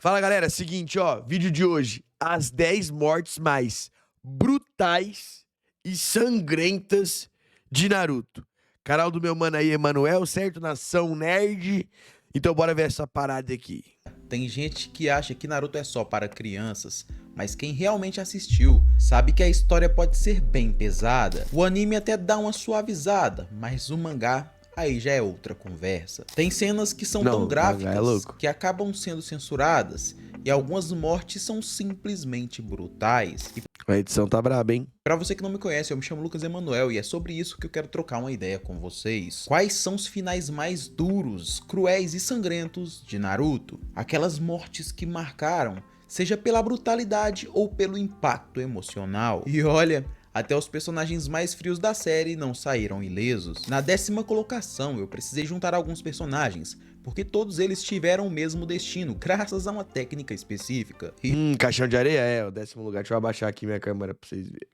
Fala, galera, seguinte, ó, vídeo de hoje, as 10 mortes mais brutais e sangrentas de Naruto. Canal do meu mano aí, Emanuel, certo? Nação Nerd. Então bora ver essa parada aqui. Tem gente que acha que Naruto é só para crianças, mas quem realmente assistiu sabe que a história pode ser bem pesada. O anime até dá uma suavizada, mas o mangá aí já é outra conversa. Tem cenas que são tão gráficas que acabam sendo censuradas e algumas mortes são simplesmente brutais. A edição tá braba, hein? Pra você que não me conhece, eu me chamo Lucas Emanuel e é sobre isso que eu quero trocar uma ideia com vocês. Quais são os finais mais duros, cruéis e sangrentos de Naruto? Aquelas mortes que marcaram, seja pela brutalidade ou pelo impacto emocional. E olha, até os personagens mais frios da série não saíram ilesos. Na 10ª colocação, eu precisei juntar alguns personagens, porque todos eles tiveram o mesmo destino, graças a uma técnica específica. Caixão de areia? É, o 10º lugar. Deixa eu abaixar aqui minha câmera pra vocês verem.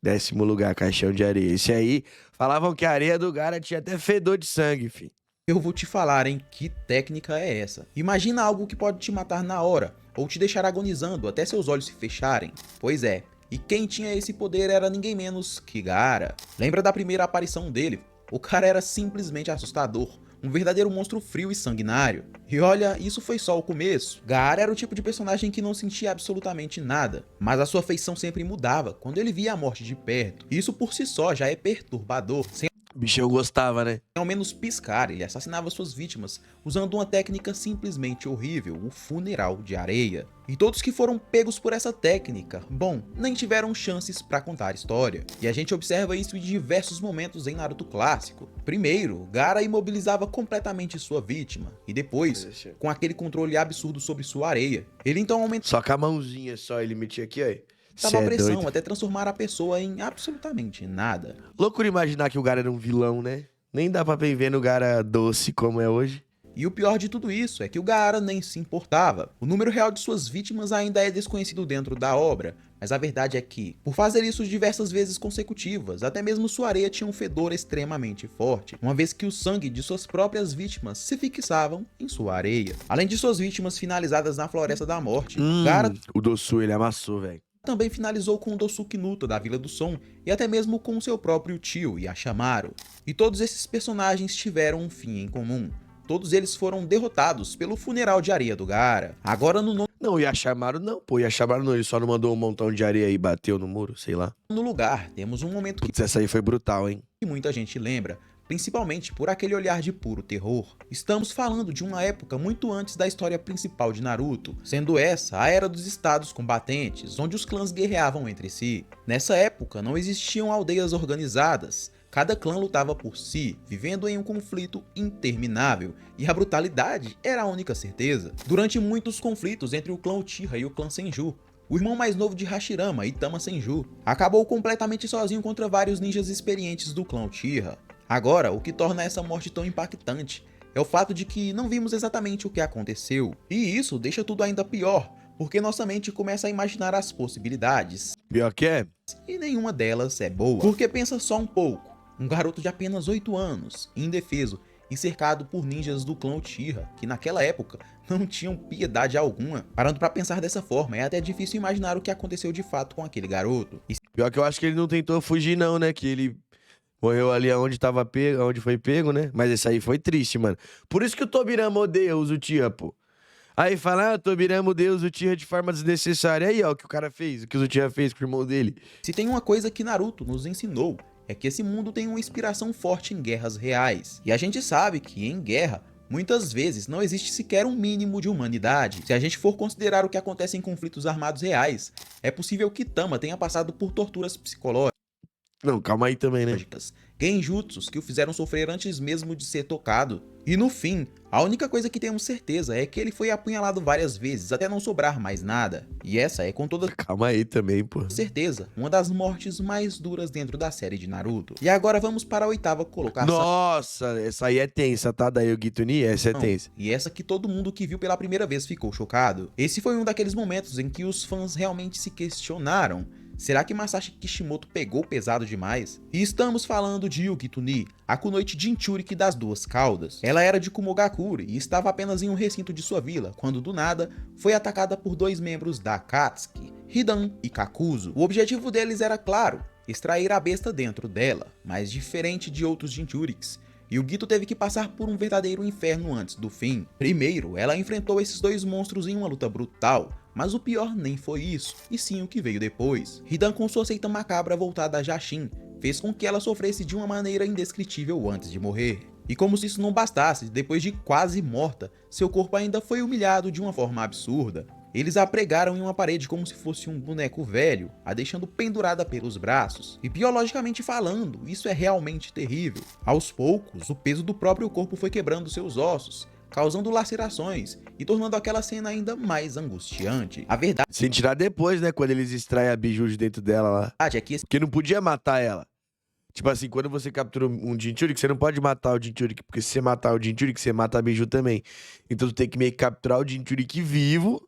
10º lugar, caixão de areia. Esse aí, falavam que a areia do Gaara tinha até fedor de sangue, fi. Eu vou te falar, hein, que técnica é essa? Imagina algo que pode te matar na hora, ou te deixar agonizando até seus olhos se fecharem. Pois é, e quem tinha esse poder era ninguém menos que Gaara. Lembra da primeira aparição dele? O cara era simplesmente assustador. Um verdadeiro monstro frio e sanguinário. E olha, isso foi só o começo. Gaara era o tipo de personagem que não sentia absolutamente nada, mas a sua feição sempre mudava quando ele via a morte de perto. Isso por si só já é perturbador. Sem O bichão gostava, né? ao menos piscar, ele assassinava suas vítimas usando uma técnica simplesmente horrível, o funeral de areia. E todos que foram pegos por essa técnica, bom, nem tiveram chances pra contar a história. E a gente observa isso em diversos momentos em Naruto clássico. Primeiro, Gaara imobilizava completamente sua vítima, e depois, com aquele controle absurdo sobre sua areia, ele então aumentava Só com a mãozinha só, ele metia aqui, ó. a pressão até transformar a pessoa em absolutamente nada. Loucura imaginar que o Gaara era um vilão, né? Nem dá pra bem ver no Gaara doce como é hoje. E o pior de tudo isso é que o Gaara nem se importava. O número real de suas vítimas ainda é desconhecido dentro da obra, mas a verdade é que, por fazer isso diversas vezes consecutivas, até mesmo sua areia tinha um fedor extremamente forte, uma vez que o sangue de suas próprias vítimas se fixavam em sua areia. Além de suas vítimas finalizadas na Floresta da Morte, Gaara O Dossu, ele amassou, velho. também finalizou com o Dosuke Nuta da Vila do Som e até mesmo com seu próprio tio, Yashamaru. E todos esses personagens tiveram um fim em comum. Todos eles foram derrotados pelo funeral de areia do Gaara. Agora no Não, o Yashamaru não, pô. O Yashamaru não, ele só não mandou um montão de areia e bateu no muro, sei lá. nono lugar, temos um momento Putz, essa aí foi brutal, hein? que muita gente lembra, principalmente por aquele olhar de puro terror. Estamos falando de uma época muito antes da história principal de Naruto, sendo essa a era dos estados combatentes, onde os clãs guerreavam entre si. Nessa época não existiam aldeias organizadas, cada clã lutava por si, vivendo em um conflito interminável, e a brutalidade era a única certeza. Durante muitos conflitos entre o clã Uchiha e o clã Senju, o irmão mais novo de Hashirama, Itama Senju, acabou completamente sozinho contra vários ninjas experientes do clã Uchiha. Agora, o que torna essa morte tão impactante é o fato de que não vimos exatamente o que aconteceu. E isso deixa tudo ainda pior, porque nossa mente começa a imaginar as possibilidades. Pior que é? E nenhuma delas é boa. Porque pensa só um pouco, um garoto de apenas 8 anos, indefeso e cercado por ninjas do clã Uchiha, que naquela época não tinham piedade alguma. Parando pra pensar dessa forma, é até difícil imaginar o que aconteceu de fato com aquele garoto. E Pior que eu acho que ele não tentou fugir não, né? Que ele morreu ali onde tava pego, onde foi pego, né? Mas esse aí foi triste, mano. Por isso que o Tobirama odeia os Uchiha, pô. Aí fala, o Tobirama odeia os Uchiha de forma desnecessária. Aí, ó, o que o cara fez, o que os Uchiha fez com o irmão dele. se tem uma coisa que Naruto nos ensinou, é que esse mundo tem uma inspiração forte em guerras reais. E a gente sabe que em guerra, muitas vezes não existe sequer um mínimo de humanidade. Se a gente for considerar o que acontece em conflitos armados reais, é possível que Tama tenha passado por torturas psicológicas, Não, calma aí também, né? genjutsus que o fizeram sofrer antes mesmo de ser tocado. E no fim, a única coisa que temos certeza é que ele foi apunhalado várias vezes até não sobrar mais nada. E essa é com toda Calma aí também, pô. certeza uma das mortes mais duras dentro da série de Naruto. E agora vamos para a 8ª colocação. Nossa, essa aí é tensa, tá? Da Yogito Ni, essa é tensa. E essa que todo mundo que viu pela primeira vez ficou chocado. Esse foi um daqueles momentos em que os fãs realmente se questionaram Será que Masashi Kishimoto pegou pesado demais? E estamos falando de Yuki Tuni, a Kunoichi Jinchuriki das Duas Caudas. Ela era de Kumogakure e estava apenas em um recinto de sua vila, quando do nada foi atacada por dois membros da Akatsuki, Hidan e Kakuzu. O objetivo deles era claro, extrair a besta dentro dela, mas diferente de outros Jinchuriks, Yugito teve que passar por um verdadeiro inferno antes do fim. Primeiro, ela enfrentou esses dois monstros em uma luta brutal, mas o pior nem foi isso, e sim o que veio depois. Hidan, com sua seita macabra voltada a Jashin, fez com que ela sofresse de uma maneira indescritível antes de morrer. E como se isso não bastasse, depois de quase morta, seu corpo ainda foi humilhado de uma forma absurda. Eles a pregaram em uma parede como se fosse um boneco velho, a deixando pendurada pelos braços. E biologicamente falando, isso é realmente terrível. Aos poucos, o peso do próprio corpo foi quebrando seus ossos, causando lacerações e tornando aquela cena ainda mais angustiante. A verdade Sem tirar depois, né? Quando eles extraem a biju de dentro dela lá. é que Porque não podia matar ela. Tipo assim, quando você captura um Jinchuriki, você não pode matar o Jinchuriki, porque se você matar o Jinchuriki, você mata a biju também. Então tu tem que meio que capturar o Jinchuriki vivo,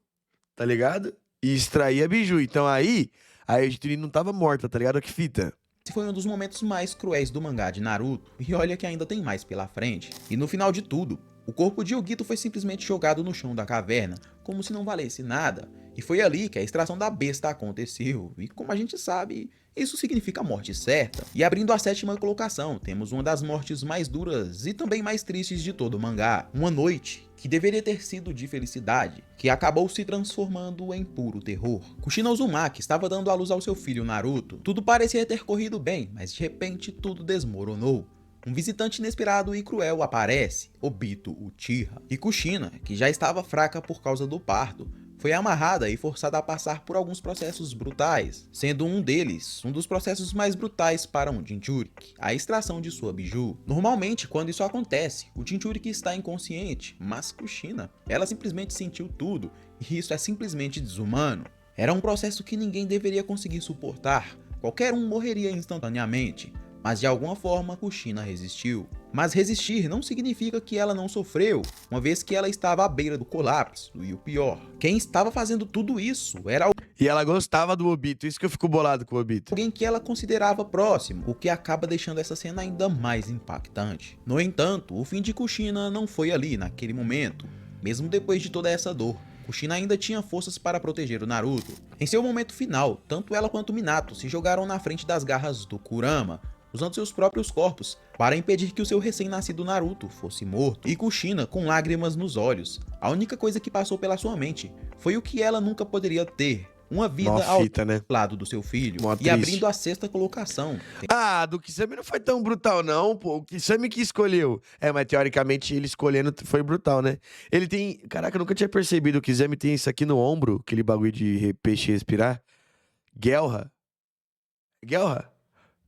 tá ligado? E extrair a biju. Então aí, a Jinchuriki não tava morta, tá ligado? Que fita. esse foi um dos momentos mais cruéis do mangá de Naruto, e olha que ainda tem mais pela frente. E no final de tudo, o corpo de Yugito foi simplesmente jogado no chão da caverna, como se não valesse nada. E foi ali que a extração da besta aconteceu, e como a gente sabe, isso significa a morte certa. E abrindo a 7ª colocação, temos uma das mortes mais duras e também mais tristes de todo o mangá. Uma noite que deveria ter sido de felicidade, que acabou se transformando em puro terror. Kushina Uzumaki estava dando à luz ao seu filho Naruto. Tudo parecia ter corrido bem, mas de repente tudo desmoronou. Um visitante inesperado e cruel aparece, Obito Uchiha. E Kushina, que já estava fraca por causa do parto, foi amarrada e forçada a passar por alguns processos brutais, sendo um deles um dos processos mais brutais para um Jinchuriki, a extração de sua biju. Normalmente, quando isso acontece, o Jinchuriki está inconsciente, mas Kushina, ela simplesmente sentiu tudo, e isso é simplesmente desumano. Era um processo que ninguém deveria conseguir suportar, qualquer um morreria instantaneamente. Mas de alguma forma Kushina resistiu. Mas resistir não significa que ela não sofreu, uma vez que ela estava à beira do colapso, e o pior, quem estava fazendo tudo isso era E ela gostava do Obito, isso que eu fico bolado com o Obito. alguém que ela considerava próximo, o que acaba deixando essa cena ainda mais impactante. No entanto, o fim de Kushina não foi ali naquele momento, mesmo depois de toda essa dor. Kushina ainda tinha forças para proteger o Naruto. Em seu momento final, tanto ela quanto Minato se jogaram na frente das garras do Kurama, usando seus próprios corpos para impedir que o seu recém-nascido Naruto fosse morto. E Kushina, com lágrimas nos olhos, a única coisa que passou pela sua mente foi o que ela nunca poderia ter, uma vida Mó ao fita, né? lado do seu filho. Mó E triste. abrindo a 6ª colocação, Ah, do Kisame não foi tão brutal, não, pô. O Kisame que escolheu. É, mas teoricamente ele escolhendo foi brutal, né? Ele tem. Caraca, eu nunca tinha percebido. O Kisame tem isso aqui no ombro, aquele bagulho de peixe respirar. Gelha. Gelha?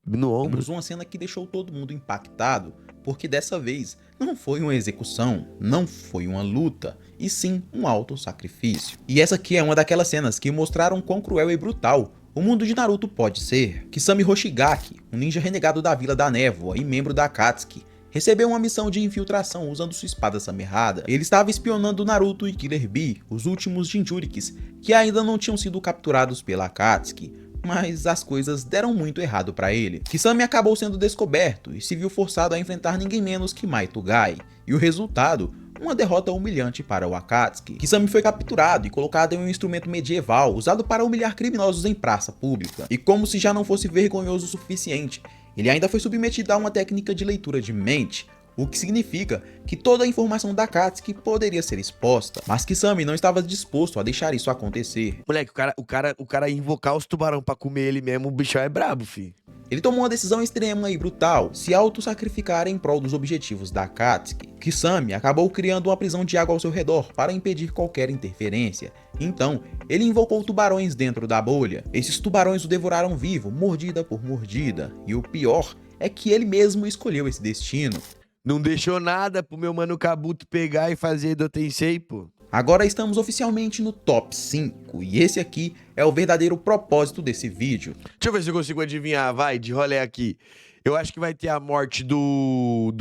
No ombro. temos uma cena que deixou todo mundo impactado, porque dessa vez não foi uma execução, não foi uma luta, e sim um auto-sacrifício. E essa aqui é uma daquelas cenas que mostraram quão cruel e brutal o mundo de Naruto pode ser. Kisame Hoshigaki, um ninja renegado da Vila da Névoa e membro da Akatsuki, recebeu uma missão de infiltração usando sua espada Samerrada. Ele estava espionando Naruto e Killer Bee, os últimos Jinchurikis, que ainda não tinham sido capturados pela Akatsuki. Mas as coisas deram muito errado para ele. Kisame acabou sendo descoberto e se viu forçado a enfrentar ninguém menos que Maito Gai. E o resultado? Uma derrota humilhante para o Akatsuki. Kisame foi capturado e colocado em um instrumento medieval usado para humilhar criminosos em praça pública. E como se já não fosse vergonhoso o suficiente, ele ainda foi submetido a uma técnica de leitura de mente, o que significa que toda a informação da Akatsuki poderia ser exposta, mas Kisame não estava disposto a deixar isso acontecer. Moleque, o cara ia invocar os tubarão pra comer ele mesmo, o bichão é brabo, fi. Ele tomou uma decisão extrema e brutal, se auto-sacrificar em prol dos objetivos da Akatsuki. Kisame acabou criando uma prisão de água ao seu redor para impedir qualquer interferência. Então, ele invocou tubarões dentro da bolha. Esses tubarões o devoraram vivo, mordida por mordida. E o pior é que ele mesmo escolheu esse destino. Não deixou nada pro meu mano Kabuto pegar e fazer Edo Tensei, pô. Agora estamos oficialmente no top 5, e esse aqui é o verdadeiro propósito desse vídeo. Deixa eu ver se eu consigo adivinhar, vai, de rolê aqui. Eu acho que vai ter a morte do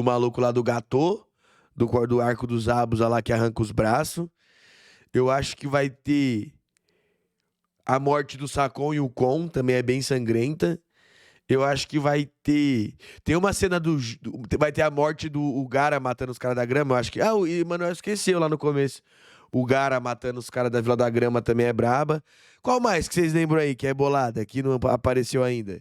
maluco lá do Gatô, do arco dos Abus lá que arranca os braços. Eu acho que vai ter A morte do Sakon e o Kon também é bem sangrenta. Eu acho que vai ter. Tem uma cena vai ter a morte do Gaara matando os caras da grama. Eu acho que. Ah, o Emanuel esqueceu lá no começo. O Gaara matando os caras da Vila da Grama também é braba. Qual mais que vocês lembram aí que é bolada, que não apareceu ainda?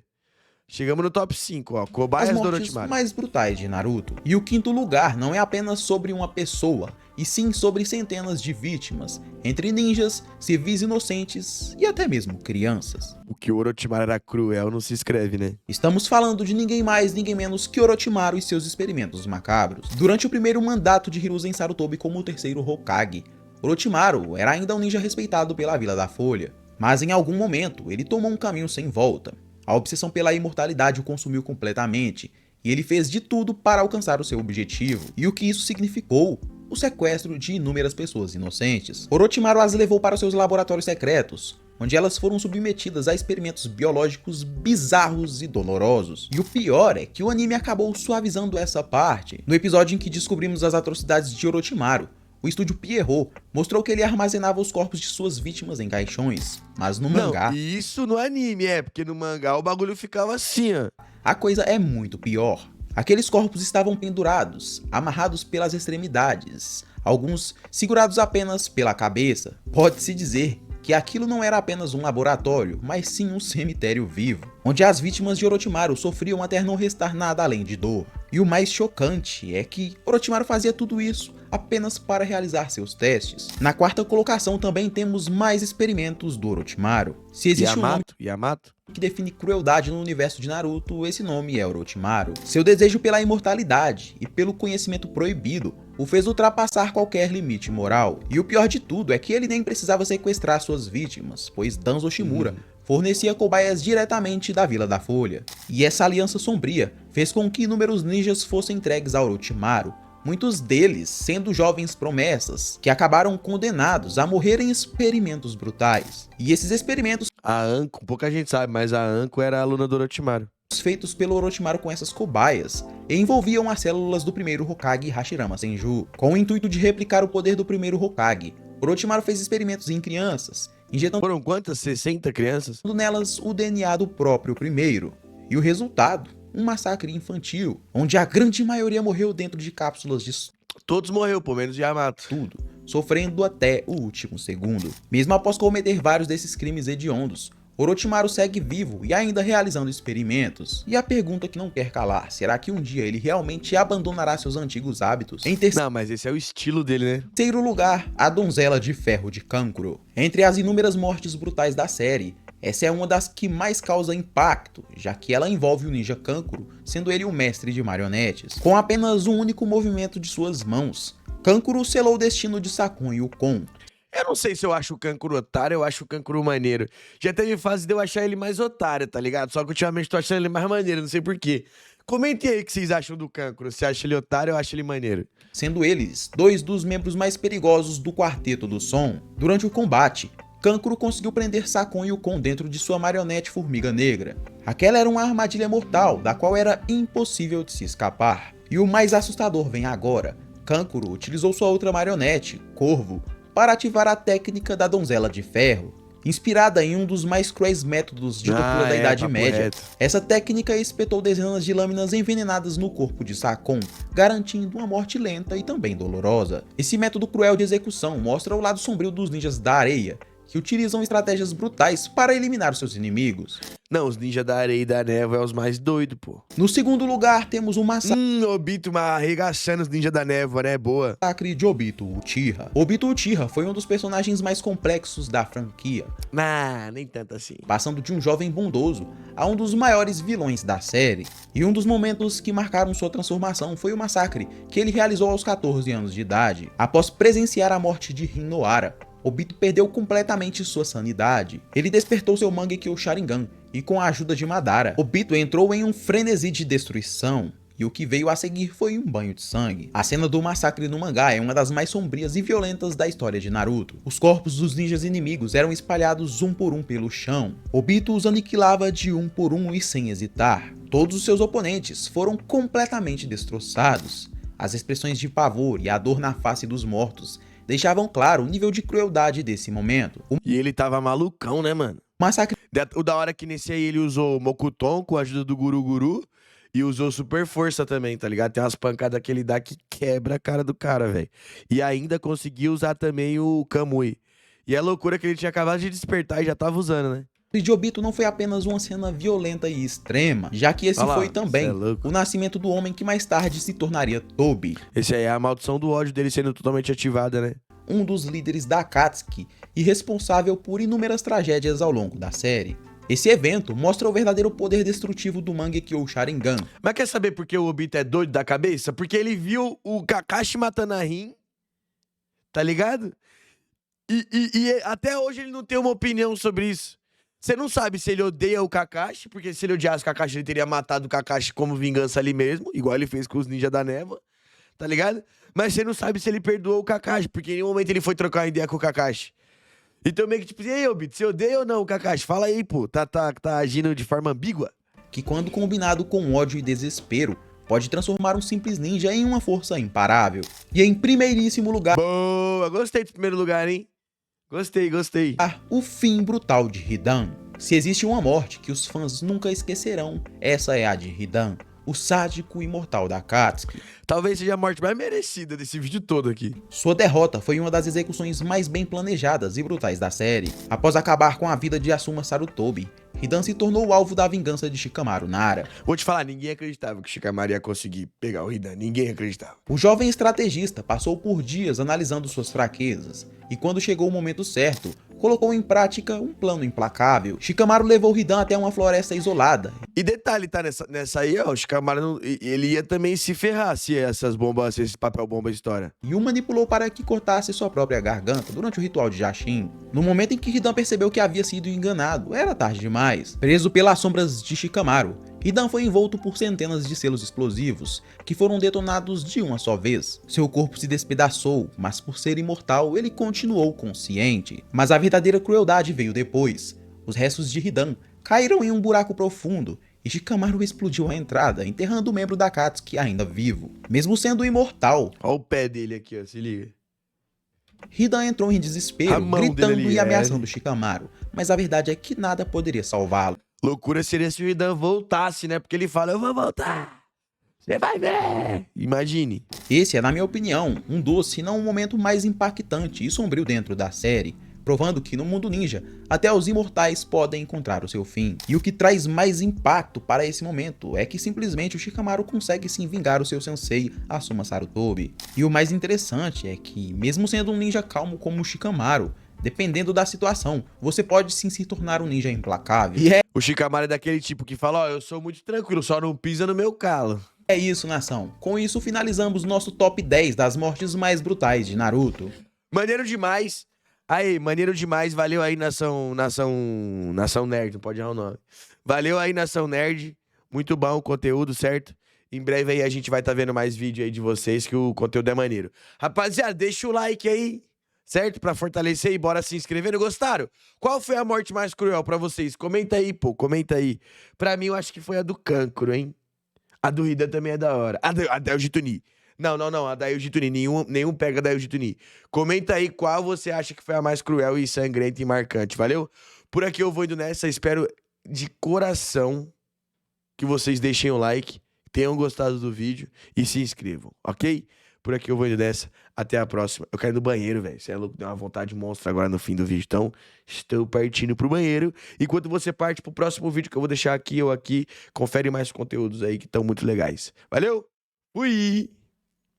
Chegamos no top 5, ó. As Cobaias do mortes Orochimaru. mais brutais de Naruto. E o quinto lugar não é apenas sobre uma pessoa, e sim sobre centenas de vítimas, entre ninjas, civis inocentes e até mesmo crianças. O que o Orochimaru era cruel não se escreve, né? Estamos falando de ninguém mais, ninguém menos que Orochimaru e seus experimentos macabros. Durante o primeiro mandato de Hiruzen Sarutobi como o terceiro Hokage, Orochimaru era ainda um ninja respeitado pela Vila da Folha, mas em algum momento ele tomou um caminho sem volta. A obsessão pela imortalidade o consumiu completamente, e ele fez de tudo para alcançar o seu objetivo. E o que isso significou? O sequestro de inúmeras pessoas inocentes. Orochimaru as levou para seus laboratórios secretos, onde elas foram submetidas a experimentos biológicos bizarros e dolorosos. E o pior é que o anime acabou suavizando essa parte. No episódio em que descobrimos as atrocidades de Orochimaru, o estúdio Pierrot mostrou que ele armazenava os corpos de suas vítimas em caixões, mas no mangá... Não, e isso no anime, porque no mangá o bagulho ficava assim, ó. A coisa é muito pior. Aqueles corpos estavam pendurados, amarrados pelas extremidades, alguns segurados apenas pela cabeça. Pode-se dizer que aquilo não era apenas um laboratório, mas sim um cemitério vivo, onde as vítimas de Orochimaru sofriam até não restar nada além de dor. E o mais chocante é que Orochimaru fazia tudo isso apenas para realizar seus testes. Na quarta colocação também temos mais experimentos do Orochimaru. Se existe Yamato? Que define crueldade no universo de Naruto, esse nome é Orochimaru. Seu desejo pela imortalidade e pelo conhecimento proibido o fez ultrapassar qualquer limite moral. E o pior de tudo é que ele nem precisava sequestrar suas vítimas, pois Danzo Shimura fornecia cobaias diretamente da Vila da Folha. E essa aliança sombria fez com que inúmeros ninjas fossem entregues a Orochimaru, muitos deles sendo jovens promessas, que acabaram condenados a morrer em experimentos brutais. E esses experimentos, A Anko, pouca gente sabe, mas a Anko era a aluna do Orochimaru. feitos pelo Orochimaru com essas cobaias, envolviam as células do primeiro Hokage Hashirama Senju, com o intuito de replicar o poder do primeiro Hokage. Orochimaru fez experimentos em crianças, injetando Foram quantas? 60 crianças? nelas o DNA do próprio primeiro. E o resultado? Um massacre infantil, onde a grande maioria morreu dentro de cápsulas de Todos morreu, pelo menos Yamato. tudo, sofrendo até o último segundo. Mesmo após cometer vários desses crimes hediondos, Orochimaru segue vivo e ainda realizando experimentos. E a pergunta que não quer calar, será que um dia ele realmente abandonará seus antigos hábitos? Em Não, mas esse é o estilo dele, né? terceiro lugar, a Donzela de Ferro de Kankuro. Entre as inúmeras mortes brutais da série, essa é uma das que mais causa impacto, já que ela envolve o ninja Kankuro, sendo ele o mestre de marionetes. Com apenas um único movimento de suas mãos, Kankuro selou o destino de Sakon e Ukon. Eu não sei se eu acho o Kankuro otário, eu acho o Kankuro maneiro. Já teve fase de eu achar ele mais otário, tá ligado? Só que ultimamente tô achando ele mais maneiro, não sei porquê. Comentem aí o que vocês acham do Kankuro. Se acha ele otário, eu acho ele maneiro. Sendo eles dois dos membros mais perigosos do Quarteto do Som. Durante o combate, Kankuro conseguiu prender Sakon e Ukon dentro de sua marionete Formiga Negra. Aquela era uma armadilha mortal, da qual era impossível de se escapar. E o mais assustador vem agora. Kankuro utilizou sua outra marionete, Corvo, para ativar a técnica da Donzela de Ferro, inspirada em um dos mais cruéis métodos de tortura da Idade papo Média. reto. Essa técnica espetou dezenas de lâminas envenenadas no corpo de Sakon, garantindo uma morte lenta e também dolorosa. Esse método cruel de execução mostra o lado sombrio dos ninjas da areia, que utilizam estratégias brutais para eliminar os seus inimigos. Não, os ninjas da areia e da névoa é os mais doidos, pô. No segundo lugar, temos o Obito arregaçando os ninjas da névoa, né? Boa. massacre de Obito Uchiha. Obito Uchiha foi um dos personagens mais complexos da franquia, Nem tanto assim. passando de um jovem bondoso a um dos maiores vilões da série. E um dos momentos que marcaram sua transformação foi o massacre que ele realizou aos 14 anos de idade. Após presenciar a morte de Rin Nohara, Obito perdeu completamente sua sanidade. Ele despertou seu Mangekyo Sharingan e, com a ajuda de Madara, Obito entrou em um frenesi de destruição. E o que veio a seguir foi um banho de sangue. A cena do massacre no mangá é uma das mais sombrias e violentas da história de Naruto. Os corpos dos ninjas inimigos eram espalhados um por um pelo chão. Obito os aniquilava de um por um e sem hesitar. Todos os seus oponentes foram completamente destroçados. As expressões de pavor e a dor na face dos mortos deixavam claro o nível de crueldade desse momento. O E ele tava malucão, né, mano? massacre O da hora que nesse aí ele usou Mokuton com a ajuda do Guru Guru e usou super força também, tá ligado? Tem umas pancadas que ele dá que quebra a cara do cara, velho. E ainda conseguiu usar também o Kamui. E é loucura que ele tinha acabado de despertar e já tava usando, né? de Obito não foi apenas uma cena violenta e extrema, já que esse Olha lá, foi também cê é louco. o nascimento do homem que mais tarde se tornaria Tobi, Esse aí é a maldição do ódio dele sendo totalmente ativada, né? um dos líderes da Akatsuki e responsável por inúmeras tragédias ao longo da série. Esse evento mostra o verdadeiro poder destrutivo do Mangekyo Sharingan. Mas quer saber por que o Obito é doido da cabeça? Porque ele viu o Kakashi matando a Rin, tá ligado? E até hoje ele não tem uma opinião sobre isso. Você não sabe se ele odeia o Kakashi, porque se ele odiasse o Kakashi, ele teria matado o Kakashi como vingança ali mesmo, igual ele fez com os ninjas da névoa, tá ligado? Mas você não sabe se ele perdoou o Kakashi, porque em nenhum momento ele foi trocar uma ideia com o Kakashi. Então meio que tipo, e aí, Obito, você odeia ou não o Kakashi? Fala aí, pô, tá agindo de forma ambígua? Que quando combinado com ódio e desespero, pode transformar um simples ninja em uma força imparável. E em primeiríssimo lugar, Boa, gostei do primeiro lugar, hein? Gostei. o fim brutal de Hidan. Se existe uma morte que os fãs nunca esquecerão, essa é a de Hidan, o sádico imortal da Akatsuki. Talvez seja a morte mais merecida desse vídeo todo aqui. Sua derrota foi uma das execuções mais bem planejadas e brutais da série. Após acabar com a vida de Asuma Sarutobi, Hidan se tornou o alvo da vingança de Shikamaru Nara. Vou te falar, ninguém acreditava que o Shikamaru ia conseguir pegar o Hidan. Ninguém acreditava. O jovem estrategista passou por dias analisando suas fraquezas, e quando chegou o momento certo, colocou em prática um plano implacável. Shikamaru levou Hidan até uma floresta isolada. E detalhe, tá? Nessa aí, ó, o Shikamaru, ele ia também se ferrar se essas bombas, se esse papel bomba estoura. E o manipulou para que cortasse sua própria garganta durante o ritual de Jashin. No momento em que Hidan percebeu que havia sido enganado, era tarde demais. Preso pelas sombras de Shikamaru, Hidan foi envolto por centenas de selos explosivos, que foram detonados de uma só vez. Seu corpo se despedaçou, mas por ser imortal, ele continuou consciente. Mas a verdadeira crueldade veio depois. Os restos de Hidan caíram em um buraco profundo, e Shikamaru explodiu a entrada, enterrando o membro da Akatsuki ainda vivo. Mesmo sendo imortal, Ó o pé dele aqui, ó, se liga. Hidan entrou em desespero, A mão gritando dele ali, e ameaçando Shikamaru, mas a verdade é que nada poderia salvá-lo. Loucura seria se o Hidan voltasse, né? Porque ele fala, eu vou voltar. Você vai ver. Imagine. Esse é, na minha opinião, um dos, se não o momento mais impactante e sombrio dentro da série, provando que no mundo ninja, até os imortais podem encontrar o seu fim. E o que traz mais impacto para esse momento é que simplesmente o Shikamaru consegue sim vingar o seu sensei, Asuma Sarutobi. E o mais interessante é que, mesmo sendo um ninja calmo como o Shikamaru, dependendo da situação, você pode sim se tornar um ninja implacável. E O Shikamaru é daquele tipo que fala, ó, eu sou muito tranquilo, só não pisa no meu calo. é isso, nação. Com isso, finalizamos nosso top 10 das mortes mais brutais de Naruto. Maneiro demais. Aí, maneiro demais. Valeu aí, Nação Nerd, não pode errar o nome. Valeu aí, Nação Nerd. Muito bom o conteúdo, certo? Em breve aí a gente vai estar vendo mais vídeo aí de vocês, que o conteúdo é maneiro. Rapaziada, deixa o like aí, certo? Pra fortalecer e bora se inscrevendo. Gostaram? Qual foi a morte mais cruel pra vocês? Comenta aí, pô, comenta aí. Pra mim, eu acho que foi a do cancro, hein? A do Hidan também é da hora. A da Yoji Tuni. Não. A da Yoji Tuni. Nenhum pega da Yoji Tuni. Comenta aí qual você acha que foi a mais cruel e sangrenta e marcante, valeu? Por aqui eu vou indo nessa. Espero de coração que vocês deixem o like, tenham gostado do vídeo e se inscrevam, ok? Por aqui eu vou indo nessa. Até a próxima. Eu quero ir no banheiro, velho. Você é louco, deu uma vontade monstra agora no fim do vídeo. Então, estou partindo pro banheiro. Enquanto você parte pro próximo vídeo que eu vou deixar aqui ou aqui, confere mais conteúdos aí que estão muito legais. Valeu? Fui!